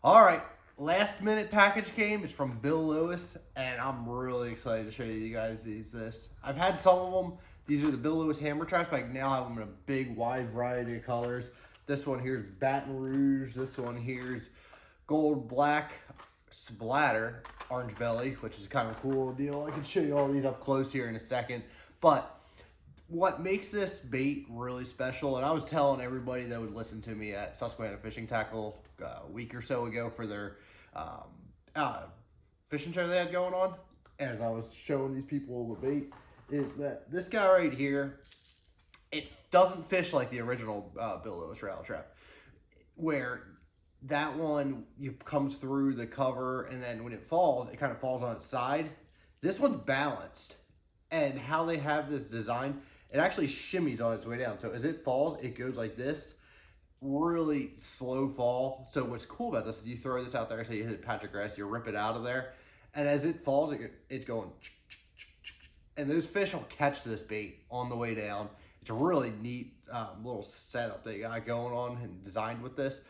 All right, last minute package came. It's from Bill Lewis, and I'm really excited to show you guys this. I've had some of them. These are the Bill Lewis hammer traps, but I now have them in a big, wide variety of colors. This one here's Baton Rouge. This one here's gold, black, splatter, orange belly, which is kind of a cool deal. I can show you all these up close here in a second, but what makes this bait really special, and I was telling everybody that would listen to me at Susquehanna Fishing Tackle a week or so ago for their um, fishing show they had going on, as I was showing these people the bait, is that this guy right here, it doesn't fish like the original Bill Lewis rattle trap, where that one comes through the cover, and then when it falls, it kind of falls on its side. This one's balanced, and how they have this design, it actually shimmies on its way down. So as it falls, it goes like this, really slow fall. So what's cool about this is you throw this out there, say you hit a patch of grass, you rip it out of there, and as it falls, it's going, and those fish will catch this bait on the way down. It's a really neat little setup they got going on and designed with this.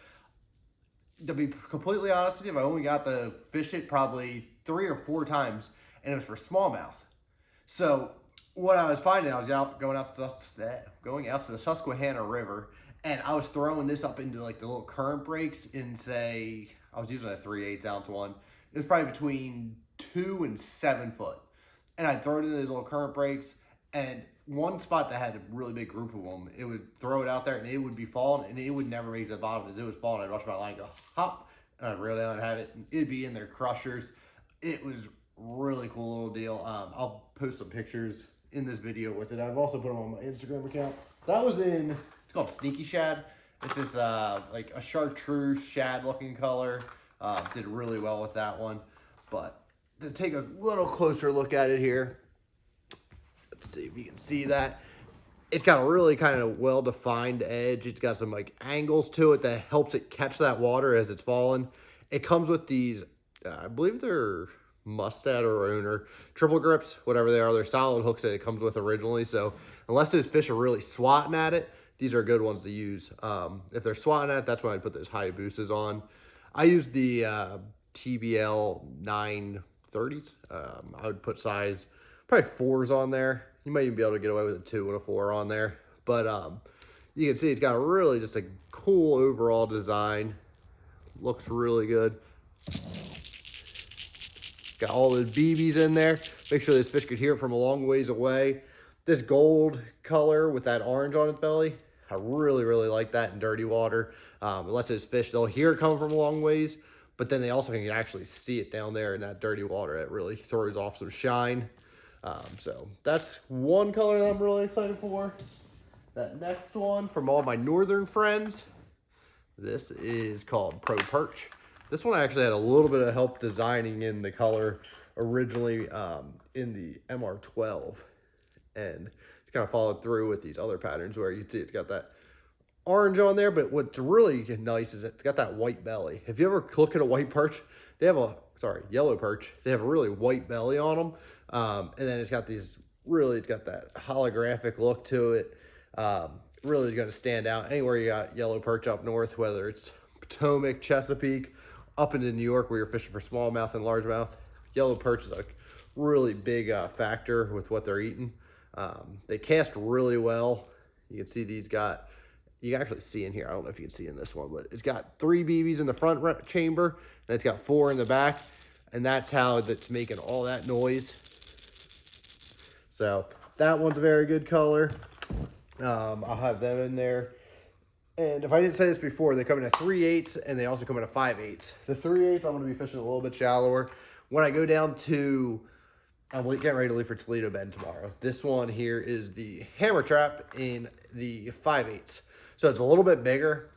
To be completely honest with you, I only got to fish it probably 3 or 4 times, and it was for smallmouth. So what I was finding, I was going out to the Susquehanna River, and I was throwing this up into like the little current breaks in, say, I was using a 3/8 ounce one. It was probably between 2 and 7 foot, and I'd throw it into these little current breaks. And one spot that had a really big group of them, it would throw it out there, and it would be falling, and it would never make it to the bottom. As it was falling, I'd rush my line, go hop, and I'd reel down and have it. And it'd be in their crushers. It was really cool little deal. I'll post some pictures in this video with it. I've also put them on my Instagram account. That was in, it's called Sneaky Shad. This is like a chartreuse shad looking color. Did really well with that one. But to take a little closer look at it here, let's see if you can see that. It's got a really kind of well-defined edge. It's got some like angles to it that helps it catch that water as it's falling. It comes with these, I believe they're Mustad or Owner triple grips, whatever they are. They're solid hooks that it comes with originally. So unless those fish are really swatting at it, these are good ones to use. If they're swatting at it, that's when I'd put those Hayabusas on. I use the TBL 930s. I would put size probably 4s on there. You might even be able to get away with a 2 and a 4 on there. But you can see it's got a really just a cool overall design. Looks really good. Got all those BBs in there. Make sure this fish could hear it from a long ways away. This gold color with that orange on its belly, I really, really like that in dirty water. Unless those fish, they'll hear it coming from a long ways, but then they also can actually see it down there in that dirty water. It really throws off some shine. So that's one color that I'm really excited for. That next one from all my northern friends, this is called Pro Perch. This one I actually had a little bit of help designing in the color originally in the MR12. And it's kind of followed through with these other patterns where you see it's got that orange on there. But what's really nice is it's got that white belly. If you ever look at a white perch, they have yellow perch. They have a really white belly on them. And then it's got these, it's got that holographic look to it. Really going to stand out anywhere you got yellow perch up north, whether it's Potomac, Chesapeake, up into New York where you're fishing for smallmouth and largemouth. Yellow perch is a really big factor with what they're eating. They cast really well. You can see you can actually see in here. I don't know if you can see in this one, but it's got 3 BBs in the front chamber, and it's got 4 in the back, and that's how it's making all that noise. So that one's a very good color. I'll have them in there. And if I didn't say this before, they come in a 3/8 and they also come in a 5/8. The 3/8, I'm going to be fishing a little bit shallower. When I go down to, I'm getting ready to leave for Toledo Bend tomorrow. This one here is the hammer trap in the 5/8. So it's a little bit bigger.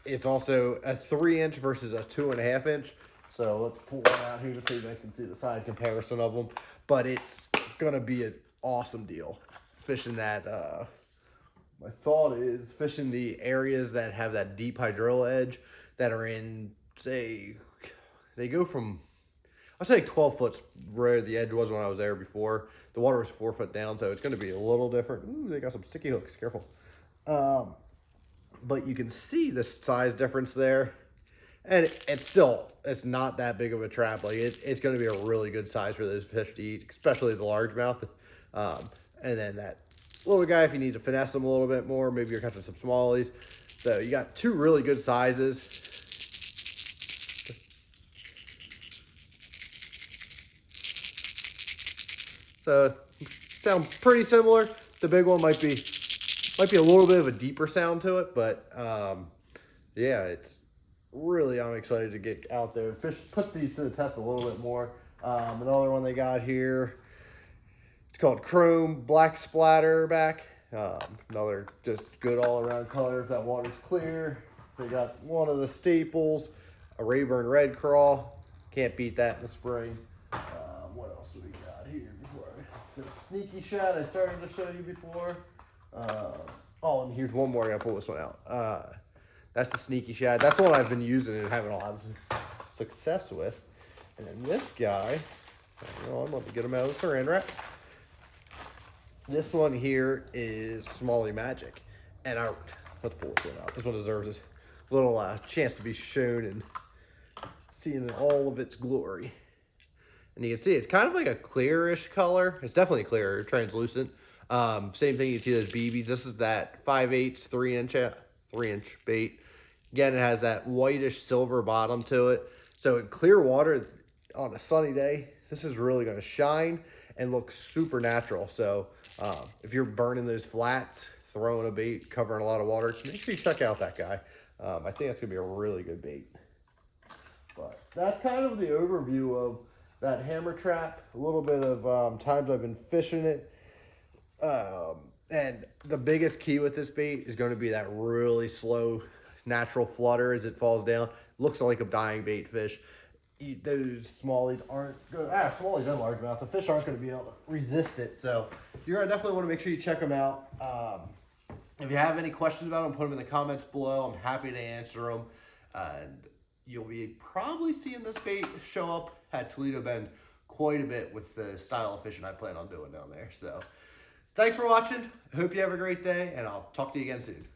It's also a 3-inch versus a 2.5 inch. So let's pull that out here just so you guys can see the size comparison of them. But it's going to be an awesome deal. Fishing that, my thought is fishing the areas that have that deep hydrilla edge that are in, say, they go from, I'd say 12 foot where the edge was when I was there before. The water was 4 foot down, so it's going to be a little different. Ooh, they got some sticky hooks, careful. But you can see the size difference there. And it's not that big of a trap. Like it's going to be a really good size for those fish to eat, especially the largemouth. Um, and then that little guy, if you need to finesse them a little bit more, maybe you're catching some smallies. So you got two really good sizes. So sound pretty similar. The big one might be a little bit of a deeper sound to it, but yeah, it's really, I'm excited to get out there. Fish put these to the test a little bit more. Another one they got here, it's called Chrome Black Splatterback. Another just good all around color if that water's clear. They got one of the staples, a Rayburn Red Craw. Can't beat that in the spring. What else do we got here before the Sneaky Shad I started to show you before. Oh, and here's one more. I gotta pull this one out. That's the Sneaky Shad. That's the one I've been using and having a lot of success with. And then this guy, I'm about to get him out of the saran wrap. This one here is Smalley Magic. And let's pull this one out. This one deserves a little chance to be shown and seen in all of its glory. And you can see it's kind of like a clearish color. It's definitely clear, translucent. Same thing, you see those BBs. This is that 5/8, 3-inch bait. Again, it has that whitish silver bottom to it. So in clear water on a sunny day, this is really going to shine and look super natural. So if you're burning those flats, throwing a bait, covering a lot of water, make sure you check out that guy. I think that's going to be a really good bait. But that's kind of the overview of that hammer trap. A little bit of times I've been fishing it. And the biggest key with this bait is going to be that really slow natural flutter as it falls down. Looks like a dying bait fish. Those smallies aren't good. Smallies and largemouth. The fish aren't going to be able to resist it. So you're going to definitely want to make sure you check them out. If you have any questions about them, put them in the comments below. I'm happy to answer them. And you'll be probably seeing this bait show up at Toledo Bend quite a bit with the style of fishing I plan on doing down there. So thanks for watching. I hope you have a great day, and I'll talk to you again soon.